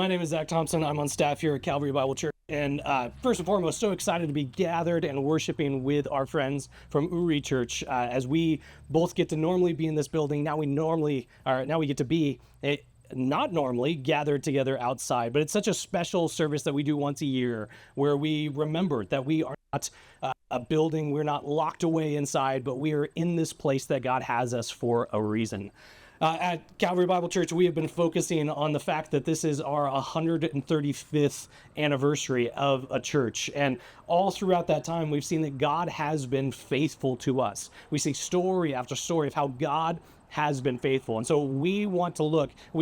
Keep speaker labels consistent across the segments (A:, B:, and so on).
A: My name is Zack Thompson. I'm on staff here at Calvary Bible Church. And first and foremost, so excited to be gathered and worshiping with our friends from Uri Church as we both get to normally be in this building. Now we get to be not normally gathered together outside, but it's such a special service that we do once a year where we remember that we are not a building, we're not locked away inside, but we are in this place that God has us for a reason. At Calvary Bible Church, we have been focusing on the fact that this is our 135th anniversary of a church. And all throughout that time, we've seen that God has been faithful to us. We see story after story of how God has been faithful. And so we've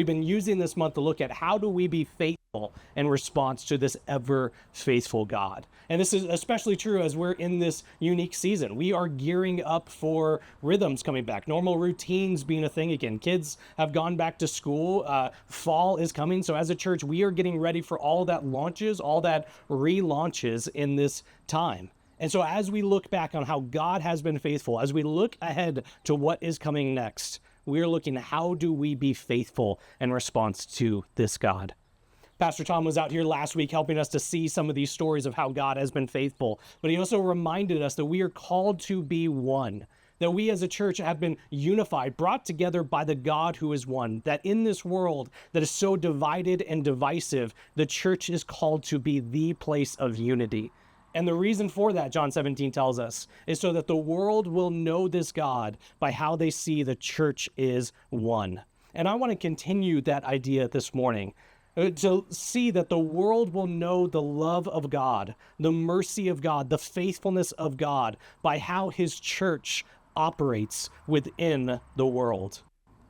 A: been using this month to look at how do we be faithful in response to this ever faithful God. And this is especially true as we're in this unique season. We are gearing up for rhythms coming back, normal routines being a thing again. Kids have gone back to school. Fall is coming. So as a church, we are getting ready for all that launches, all that relaunches in this time. And so as we look back on how God has been faithful, as we look ahead to what is coming next, we're looking at how do we be faithful in response to this God. Pastor Tom was out here last week helping us to see some of these stories of how God has been faithful, but he also reminded us that we are called to be one, that we as a church have been unified, brought together by the God who is one, that in this world that is so divided and divisive, the church is called to be the place of unity. And the reason for that, John 17 tells us, is so that the world will know this God by how they see the church is one. And I want to continue that idea this morning, to see that the world will know the love of God, the mercy of God, the faithfulness of God by how his church operates within the world.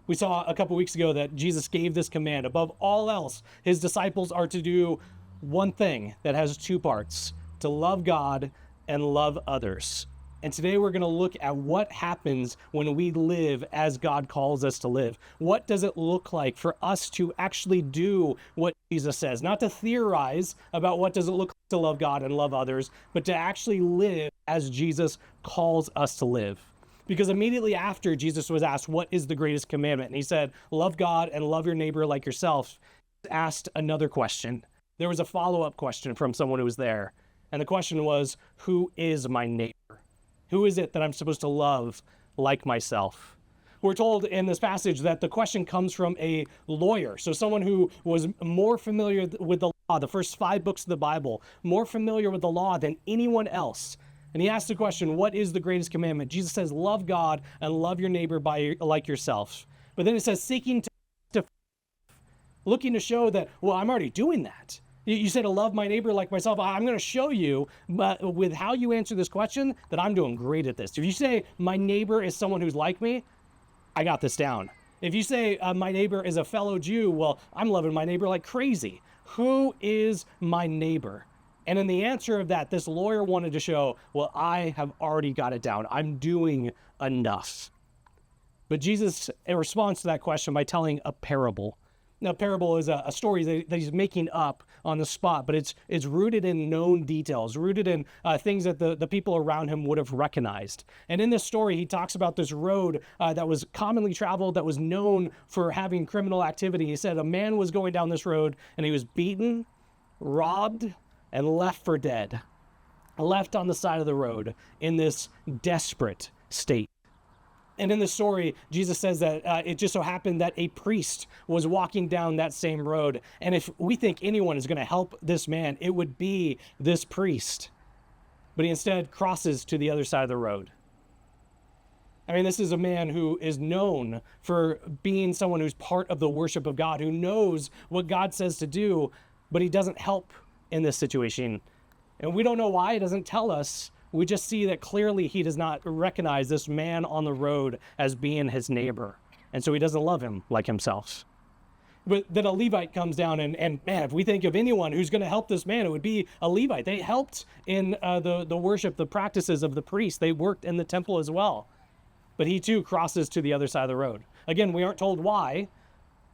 A: We saw a couple weeks ago that Jesus gave this command. Above all else, his disciples are to do one thing that has two parts: to love God and love others. And today we're going to look at what happens when we live as God calls us to live. What does it look like for us to actually do what Jesus says? Not to theorize about what does it look like to love God and love others, but to actually live as Jesus calls us to live. Because immediately after Jesus was asked, what is the greatest commandment? And he said, love God and love your neighbor like yourself. He asked another question. There was a follow-up question from someone who was there. And the question was, who is my neighbor? Who is it that I'm supposed to love like myself? We're told in this passage that the question comes from a lawyer. So someone who was more familiar with the law, the first 5 books of the Bible, more familiar with the law than anyone else. And he asked the question, what is the greatest commandment? Jesus says, love God and love your neighbor like yourself. But then it says, looking to show that, well, I'm already doing that. You say to love my neighbor like myself. I'm going to show you, but with how you answer this question, that I'm doing great at this. If you say my neighbor is someone who's like me, I got this down. If you say my neighbor is a fellow Jew, well, I'm loving my neighbor like crazy. Who is my neighbor? And in the answer of that, this lawyer wanted to show, well, I have already got it down. I'm doing enough. But Jesus responds to that question by telling a parable. Now, a parable is a story that he's making up on the spot, but it's rooted in known details, rooted in things that the people around him would have recognized. And in this story, he talks about this road that was commonly traveled, that was known for having criminal activity. He said a man was going down this road, and he was beaten, robbed, and left for dead, left on the side of the road in this desperate state. And in the story, Jesus says that it just so happened that a priest was walking down that same road. And if we think anyone is going to help this man, it would be this priest. But he instead crosses to the other side of the road. I mean, this is a man who is known for being someone who's part of the worship of God, who knows what God says to do, but he doesn't help in this situation. And we don't know why. It doesn't tell us. We just see that clearly he does not recognize this man on the road as being his neighbor. And so he doesn't love him like himself. But then a Levite comes down and man, if we think of anyone who's going to help this man, it would be a Levite. They helped in the worship, the practices of the priest. They worked in the temple as well. But he too crosses to the other side of the road. Again, we aren't told why,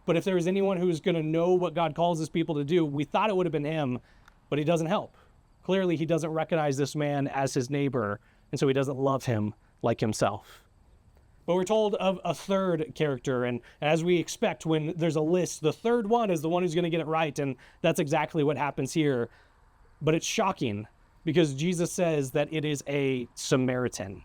A: but if there is anyone who's going to know what God calls his people to do, we thought it would have been him, but he doesn't help. Clearly, he doesn't recognize this man as his neighbor, and so he doesn't love him like himself. But we're told of a third character, and as we expect when there's a list, the third one is the one who's going to get it right, and that's exactly what happens here. But it's shocking because Jesus says that it is a Samaritan.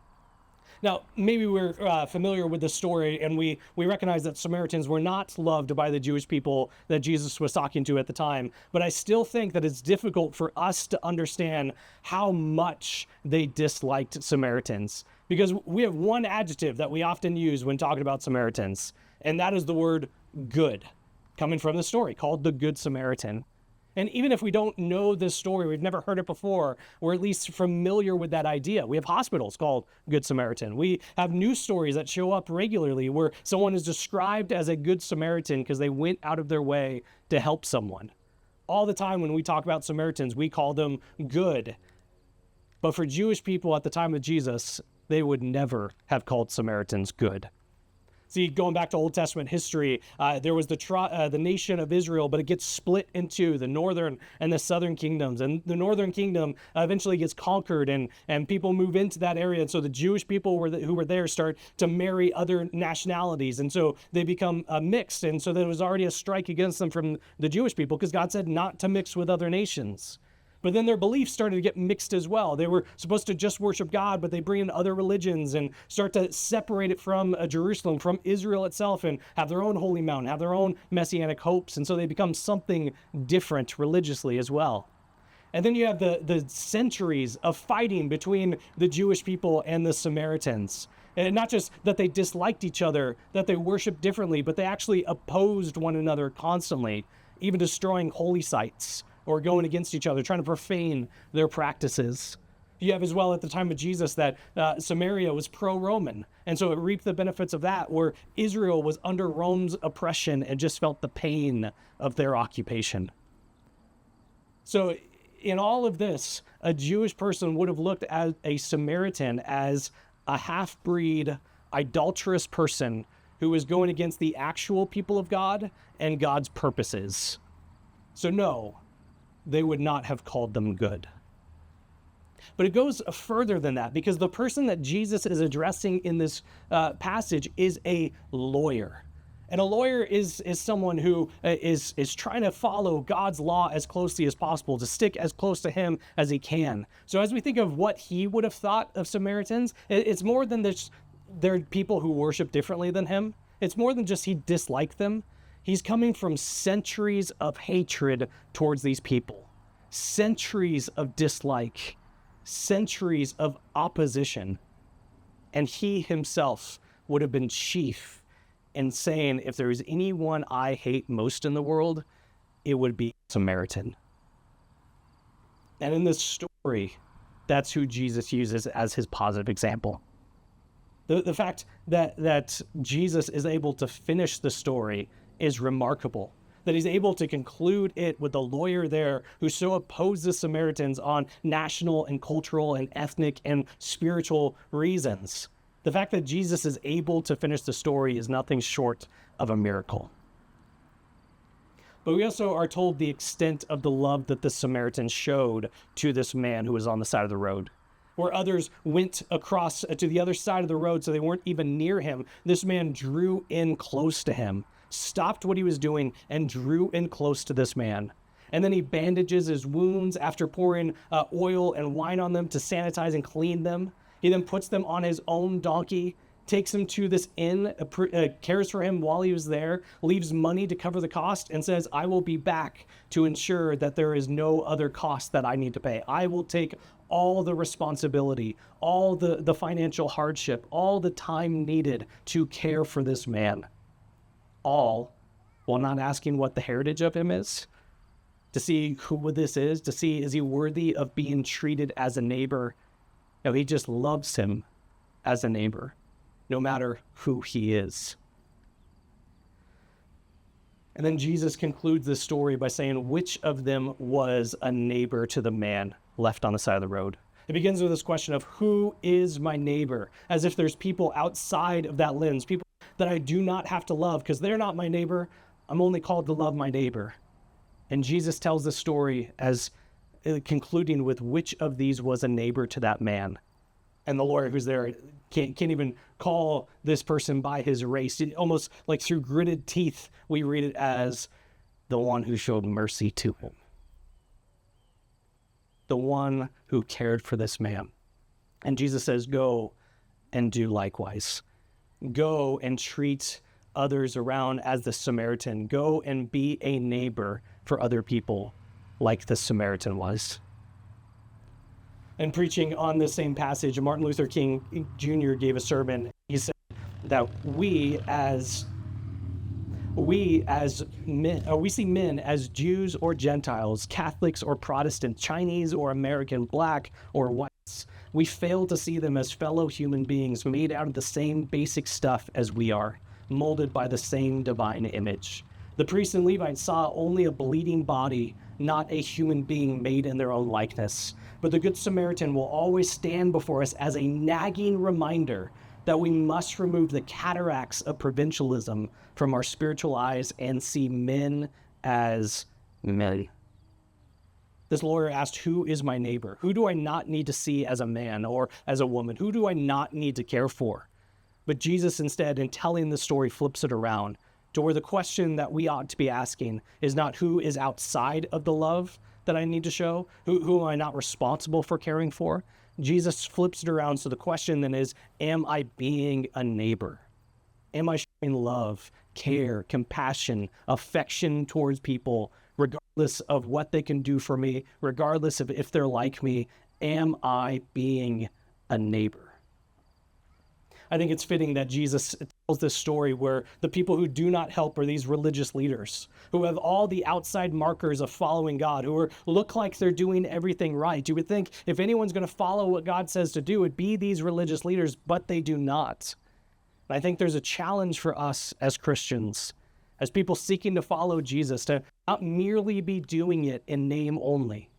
A: Now, maybe we're familiar with the story and we recognize that Samaritans were not loved by the Jewish people that Jesus was talking to at the time. But I still think that it's difficult for us to understand how much they disliked Samaritans. Because we have one adjective that we often use when talking about Samaritans, and that is the word good, coming from the story called the Good Samaritan. And even if we don't know this story, we've never heard it before, we're at least familiar with that idea. We have hospitals called Good Samaritan. We have news stories that show up regularly where someone is described as a Good Samaritan because they went out of their way to help someone. All the time when we talk about Samaritans, we call them good. But for Jewish people at the time of Jesus, they would never have called Samaritans good. See, going back to Old Testament history, there was the nation of Israel, but it gets split into the northern and the southern kingdoms. And the northern kingdom eventually gets conquered, and people move into that area. And so the Jewish people who were there start to marry other nationalities. And so they become mixed. And so there was already a strike against them from the Jewish people because God said not to mix with other nations. But then their beliefs started to get mixed as well. They were supposed to just worship God, but they bring in other religions and start to separate it from Jerusalem, from Israel itself, and have their own holy mountain, have their own messianic hopes. And so they become something different religiously as well. And then you have the centuries of fighting between the Jewish people and the Samaritans. And not just that they disliked each other, that they worshiped differently, but they actually opposed one another constantly, even destroying holy sites, or going against each other, trying to profane their practices. You have as well at the time of Jesus that Samaria was pro-Roman, and so it reaped the benefits of that, where Israel was under Rome's oppression and just felt the pain of their occupation. So in all of this, a Jewish person would have looked at a Samaritan as a half-breed, idolatrous person who was going against the actual people of God and God's purposes. So no, they would not have called them good. But it goes further than that, because the person that Jesus is addressing in this passage is a lawyer. And a lawyer is someone who is trying to follow God's law as closely as possible, to stick as close to him as he can. So as we think of what he would have thought of Samaritans, it's more than this, they're people who worship differently than him. It's more than just he disliked them. He's coming from centuries of hatred towards these people, centuries of dislike, centuries of opposition. And he himself would have been chief in saying, if there is anyone I hate most in the world, it would be Samaritan. And in this story, that's who Jesus uses as his positive example. The fact that Jesus is able to finish the story is remarkable, that he's able to conclude it with the lawyer there who so opposed the Samaritans on national and cultural and ethnic and spiritual reasons. The fact that Jesus is able to finish the story is nothing short of a miracle. But we also are told the extent of the love that the Samaritans showed to this man who was on the side of the road. Where others went across to the other side of the road so they weren't even near him, this man drew in close to him, stopped what he was doing, and drew in close to this man. And then he bandages his wounds after pouring oil and wine on them to sanitize and clean them. He then puts them on his own donkey, takes him to this inn, cares for him while he was there, leaves money to cover the cost, and says, I will be back to ensure that there is no other cost that I need to pay. I will take all the responsibility, all the financial hardship, all the time needed to care for this man. All while not asking what the heritage of him is, to see who this is, to see is he worthy of being treated as a neighbor. No, he just loves him as a neighbor, no matter who he is. And then Jesus concludes this story by saying, which of them was a neighbor to the man left on the side of the road? It begins with this question of, who is my neighbor? As if there's people outside of that lens, people that I do not have to love because they're not my neighbor. I'm only called to love my neighbor. And Jesus tells the story as concluding with which of these was a neighbor to that man. And the lawyer who's there can't even call this person by his race. It almost like through gritted teeth, we read it as the one who showed mercy to him. The one who cared for this man. And Jesus says, go and do likewise. Go and treat others around as the Samaritan. Go and be a neighbor for other people like the Samaritan was. And preaching on this same passage, Martin Luther King Jr. gave a sermon. He said that we see men as Jews or Gentiles, Catholics or Protestants, Chinese or American, black or whites. We fail to see them as fellow human beings made out of the same basic stuff as we are, molded by the same divine image. The priests and Levites saw only a bleeding body, not a human being made in their own likeness. But the Good Samaritan will always stand before us as a nagging reminder that we must remove the cataracts of provincialism from our spiritual eyes and see men as men. This lawyer asked, who is my neighbor? Who do I not need to see as a man or as a woman? Who do I not need to care for? But Jesus instead, in telling the story, flips it around to where the question that we ought to be asking is not who is outside of the love that I need to show, who am I not responsible for caring for? Jesus flips it around. So the question then is, am I being a neighbor? Am I showing love, care, compassion, affection towards people, regardless of what they can do for me, regardless of if they're like me? Am I being a neighbor? I think it's fitting that Jesus tells this story where the people who do not help are these religious leaders who have all the outside markers of following God, who look like they're doing everything right. You would think if anyone's going to follow what God says to do, it'd be these religious leaders, but they do not. And I think there's a challenge for us as Christians, as people seeking to follow Jesus, to not merely be doing it in name only.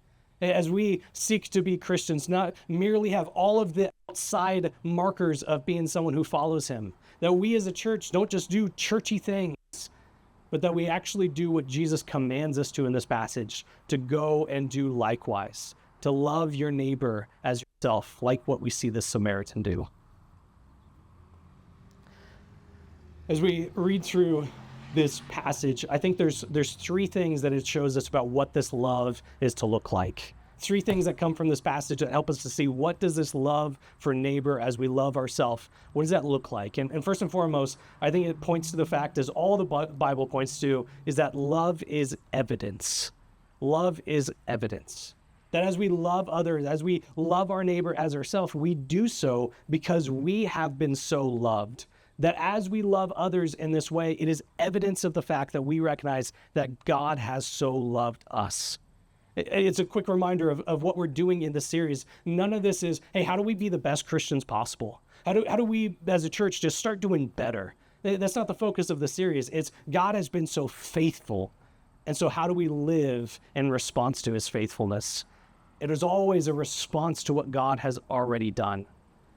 A: As we seek to be Christians, not merely have all of the outside markers of being someone who follows him. That we as a church don't just do churchy things, but that we actually do what Jesus commands us to in this passage, to go and do likewise, to love your neighbor as yourself, like what we see this Samaritan do. As we read through this passage, I think there's three things that it shows us about what this love is to look like. Three things that come from this passage that help us to see what does this love for neighbor as we love ourselves, what does that look like? And first and foremost, I think it points to the fact, as all the Bible points to, is that love is evidence. Love is evidence. That as we love others, as we love our neighbor as ourselves, we do so because we have been so loved. That as we love others in this way, it is evidence of the fact that we recognize that God has so loved us. It's a quick reminder of what we're doing in this series. None of this is, hey, how do we be the best Christians possible? How do we, as a church, just start doing better? That's not the focus of the series. It's God has been so faithful. And so how do we live in response to his faithfulness? It is always a response to what God has already done.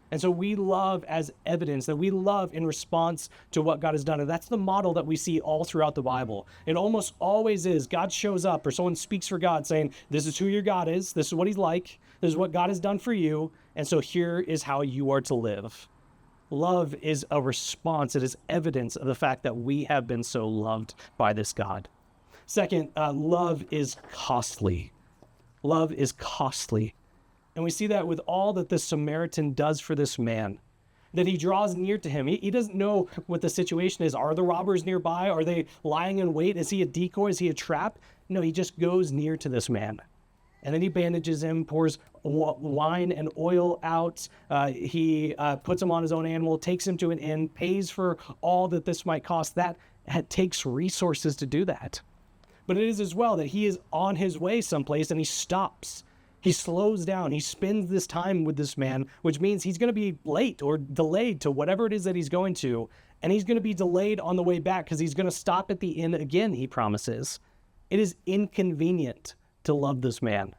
A: And so we love as evidence, that we love in response to what God has done. And that's the model that we see all throughout the Bible. It almost always is God shows up or someone speaks for God saying, this is who your God is. This is what he's like. This is what God has done for you. And so here is how you are to live. Love is a response. It is evidence of the fact that we have been so loved by this God. Second, love is costly. Love is costly. And we see that with all that this Samaritan does for this man, that he draws near to him. He doesn't know what the situation is. Are the robbers nearby? Are they lying in wait? Is he a decoy? Is he a trap? No, he just goes near to this man. And then he bandages him, pours wine and oil out. He puts him on his own animal, takes him to an inn, pays for all that this might cost. That takes resources to do that. But it is as well that he is on his way someplace and he stops. He slows down. He spends this time with this man, which means he's going to be late or delayed to whatever it is that he's going to. And he's going to be delayed on the way back because he's going to stop at the inn again, he promises. It is inconvenient to love this man.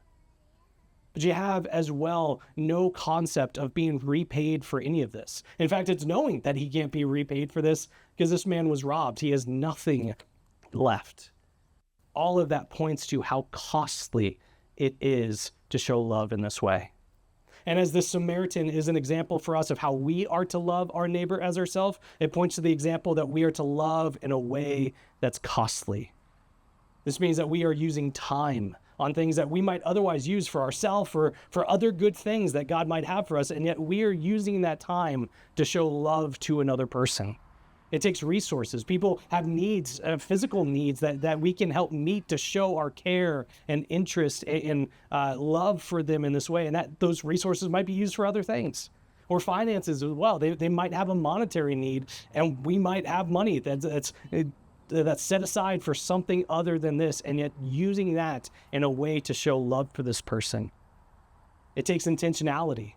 A: But you have as well no concept of being repaid for any of this. In fact, it's knowing that he can't be repaid for this because this man was robbed. He has nothing left. All of that points to how costly it is to show love in this way. And as this Samaritan is an example for us of how we are to love our neighbor as ourselves, it points to the example that we are to love in a way that's costly. This means that we are using time on things that we might otherwise use for ourselves or for other good things that God might have for us, and yet we are using that time to show love to another person. It takes resources. People have needs, physical needs that we can help meet to show our care and interest and love for them in this way. And that those resources might be used for other things, or finances as well. They might have a monetary need, and we might have money that's set aside for something other than this, and yet using that in a way to show love for this person. It takes intentionality.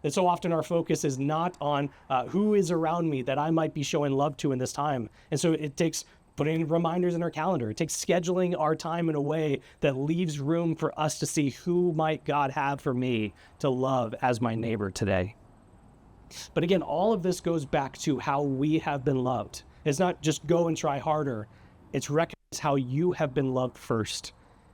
A: And so often our focus is not on who is around me that I might be showing love to in this time. And so it takes putting reminders in our calendar. It takes scheduling our time in a way that leaves room for us to see who might God have for me to love as my neighbor today. But again, all of this goes back to how we have been loved. It's not just go and try harder. It's recognize how you have been loved first.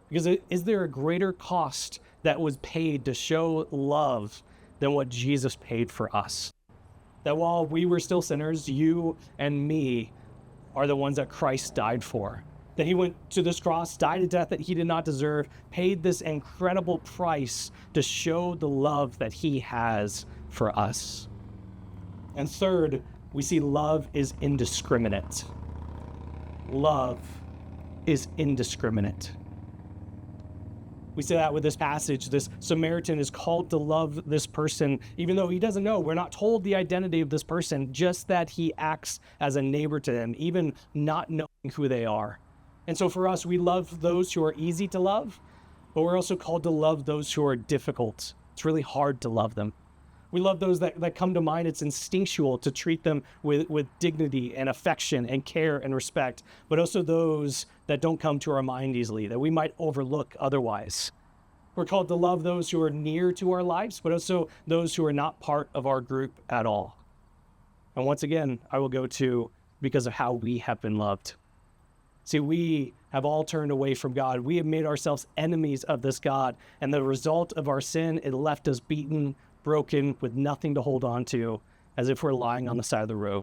A: Because is there a greater cost that was paid to show love than what Jesus paid for us? That while we were still sinners, you and me are the ones that Christ died for. That he went to this cross, died a death that he did not deserve, paid this incredible price to show the love that he has for us. And third, we see love is indiscriminate. Love is indiscriminate. We see that with this passage. This Samaritan is called to love this person, even though he doesn't know. We're not told the identity of this person, just that he acts as a neighbor to them, even not knowing who they are. And so for us, we love those who are easy to love, but we're also called to love those who are difficult. It's really hard to love them. We love those that come to mind. It's instinctual to treat them with dignity and affection and care and respect, but also those that don't come to our mind easily, that we might overlook otherwise. We're called to love those who are near to our lives, but also those who are not part of our group at all. And once again, I will go to because of how we have been loved. See, we have all turned away from God. We have made ourselves enemies of this God, and the result of our sin, it left us beaten, broken, with nothing to hold on to, as if we're lying on the side of the road.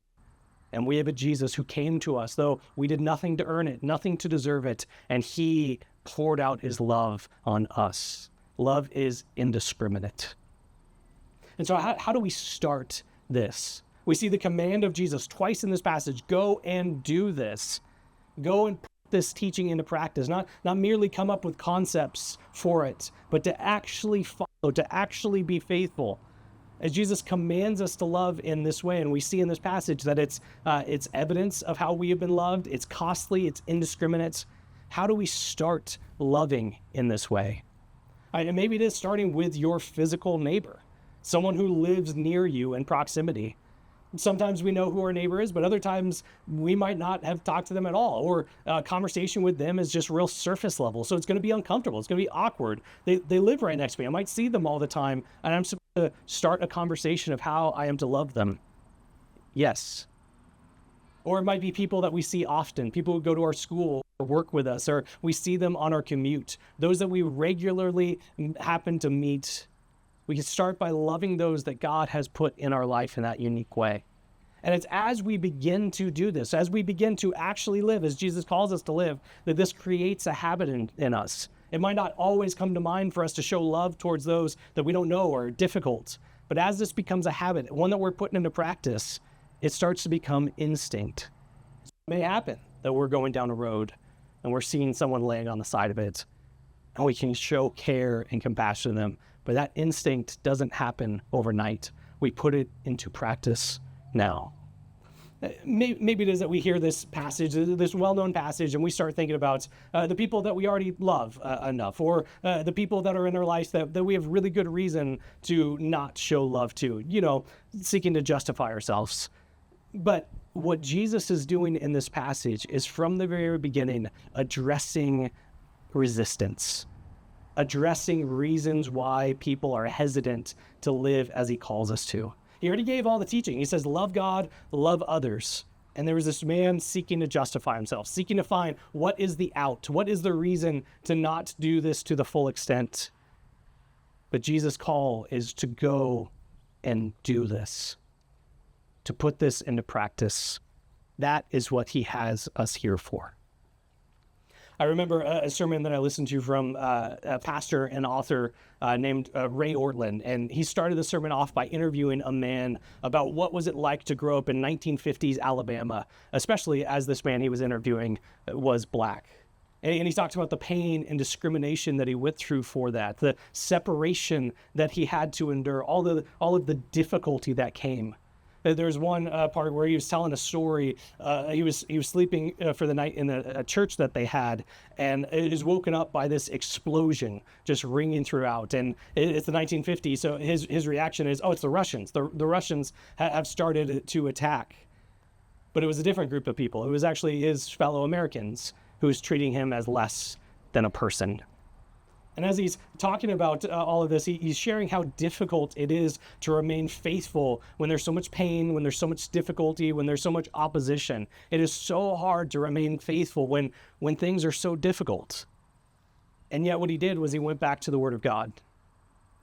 A: And we have a Jesus who came to us, though we did nothing to earn it, nothing to deserve it, and he poured out his love on us. Love is indiscriminate. And so how do we start this? We see the command of Jesus twice in this passage: go and do this. Go and put this teaching into practice, not merely come up with concepts for it, but to actually follow, to actually be faithful. As Jesus commands us to love in this way, and we see in this passage that it's evidence of how we have been loved, it's costly, it's indiscriminate. How do we start loving in this way? And maybe it is starting with your physical neighbor, someone who lives near you in proximity. Sometimes we know who our neighbor is, but other times we might not have talked to them at all, or a conversation with them is just real surface level. So it's going to be uncomfortable. It's going to be awkward. They live right next to me. I might see them all the time, and I'm supposed to start a conversation of how I am to love them. Yes. Or it might be people that we see often, people who go to our school or work with us, or we see them on our commute, those that we regularly happen to meet. We can start by loving those that God has put in our life in that unique way. And it's as we begin to do this, as we begin to actually live as Jesus calls us to live, that this creates a habit in us. It might not always come to mind for us to show love towards those that we don't know or are difficult. But as this becomes a habit, one that we're putting into practice, it starts to become instinct. It may happen that we're going down a road and we're seeing someone laying on the side of it, and we can show care and compassion to them. But that instinct doesn't happen overnight. We put it into practice now. Maybe it is that we hear this passage, this well-known passage, and we start thinking about the people that we already love enough, or the people that are in our life that we have really good reason to not show love to, seeking to justify ourselves. But what Jesus is doing in this passage is from the very beginning addressing resistance, addressing reasons why people are hesitant to live as he calls us to. He already gave all the teaching. He says, love God, love others. And there was this man seeking to justify himself, seeking to find what is the out, what is the reason to not do this to the full extent. But Jesus' call is to go and do this, to put this into practice. That is what he has us here for. I remember a sermon that I listened to from a pastor and author named Ray Ortlund, and he started the sermon off by interviewing a man about what was it like to grow up in 1950s Alabama, especially as this man he was interviewing was black. And he talked about the pain and discrimination that he went through for that, the separation that he had to endure, all of the difficulty that came. There's one part where he was telling a story. He was sleeping for the night in a church that they had, and it is woken up by this explosion just ringing throughout. And it's the 1950s, so his reaction is, "Oh, it's the Russians. The Russians have started to attack." But it was a different group of people. It was actually his fellow Americans who was treating him as less than a person. And as he's talking about all of this, he's sharing how difficult it is to remain faithful when there's so much pain, when there's so much difficulty, when there's so much opposition. It is so hard to remain faithful when things are so difficult. And yet what he did was he went back to the Word of God.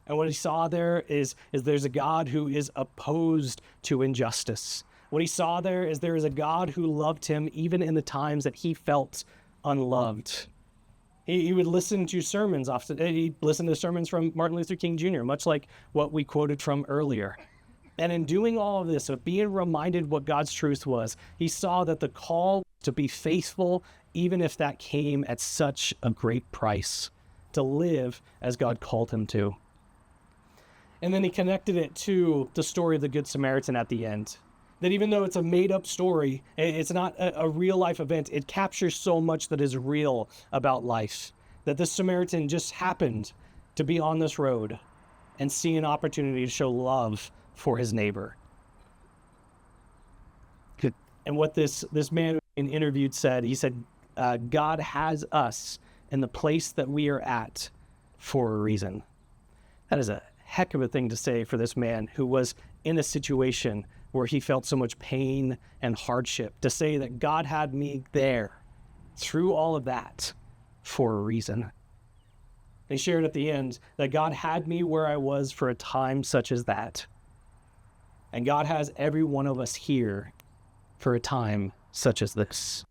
A: And what he saw there is there's a God who is opposed to injustice. What he saw there is a God who loved him even in the times that he felt unloved. He would listen to sermons often. He'd listen to sermons from Martin Luther King Jr., much like what we quoted from earlier. And in doing all of this, of being reminded what God's truth was, he saw that the call to be faithful, even if that came at such a great price, to live as God called him to. And then he connected it to the story of the Good Samaritan at the end. That even though it's a made-up story, it's not a real-life event, it captures so much that is real about life. That this Samaritan just happened to be on this road and see an opportunity to show love for his neighbor. And what this man being interviewed said, he said, God has us in the place that we are at for a reason. That is a heck of a thing to say for this man who was in a situation where he felt so much pain and hardship, to say that God had me there through all of that for a reason. They shared at the end that God had me where I was for a time such as that. And God has every one of us here for a time such as this.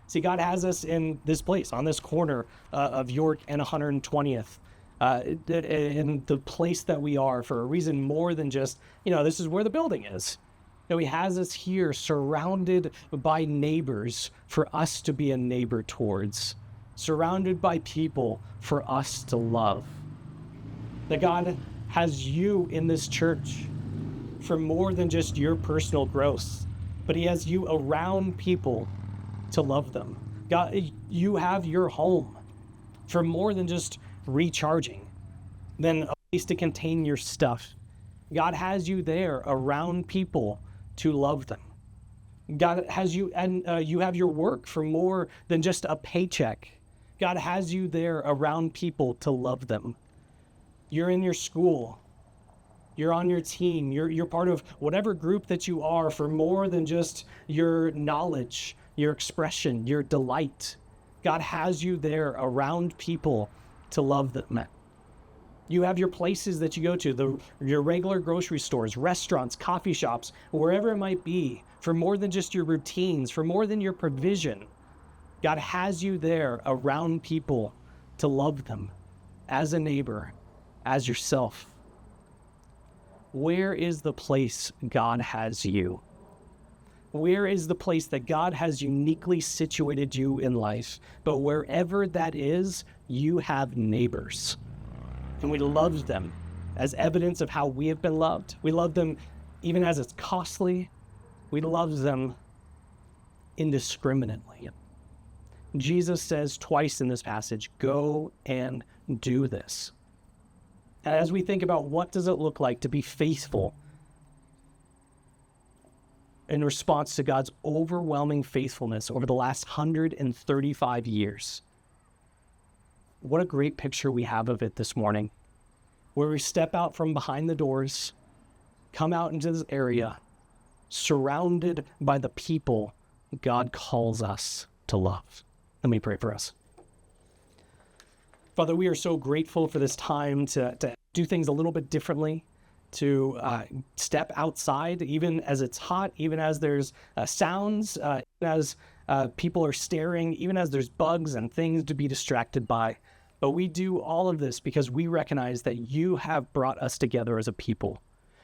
A: See, God has us in this place, on this corner of York and 120th. In the place that we are for a reason more than just, this is where the building is. He has us here surrounded by neighbors for us to be a neighbor towards, surrounded by people for us to love. That God has you in this church for more than just your personal growth, but he has you around people to love them. God, you have your home for more than just recharging, then a place to contain your stuff. God has you there around people to love them. God has you, and you have your work for more than just a paycheck. God has you there around people to love them. You're in your school. You're on your team. You're part of whatever group that you are for more than just your knowledge, your expression, your delight. God has you there around people to love them. You have your places that you go to, your regular grocery stores, restaurants, coffee shops, wherever it might be, for more than just your routines, for more than your provision. God has you there around people to love them as a neighbor, as yourself. Where is the place God has you? Where is the place that God has uniquely situated you in life? But wherever that is, you have neighbors. And we love them as evidence of how we have been loved. We love them even as it's costly. We love them indiscriminately. Jesus says twice in this passage, go and do this. And as we think about what does it look like to be faithful in response to God's overwhelming faithfulness over the last 135 years. What a great picture we have of it this morning, where we step out from behind the doors, come out into this area, surrounded by the people God calls us to love. Let me pray for us. Father, we are so grateful for this time to do things a little bit differently, to step outside, even as it's hot, even as there's sounds, even as people are staring, even as there's bugs and things to be distracted by. But we do all of this because we recognize that you have brought us together as a people.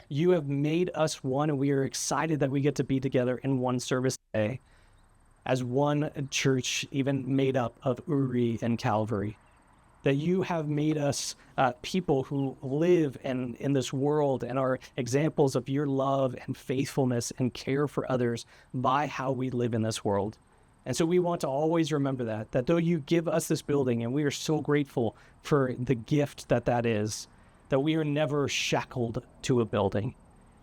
A: You have made us one, and we are excited that we get to be together in one service today as one church, even made up of Uri and Calvary. That you have made us people who live in this world and are examples of your love and faithfulness and care for others by how we live in this world. And so we want to always remember that though you give us this building, and we are so grateful for the gift that is, that we are never shackled to a building.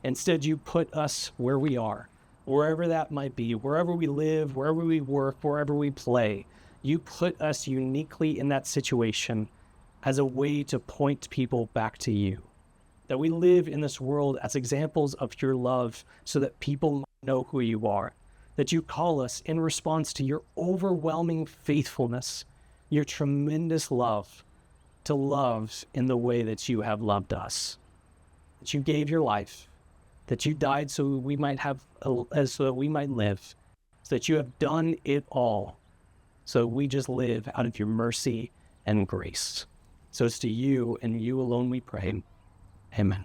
A: Instead, you put us where we are, wherever that might be, wherever we live, wherever we work, wherever we play. You put us uniquely in that situation as a way to point people back to you. That we live in this world as examples of your love so that people might know who you are. That you call us in response to your overwhelming faithfulness, your tremendous love, to love in the way that you have loved us. That you gave your life, that you died so we might so that we might live, so that you have done it all. So we just live out of your mercy and grace. So it's to you and you alone we pray. Amen.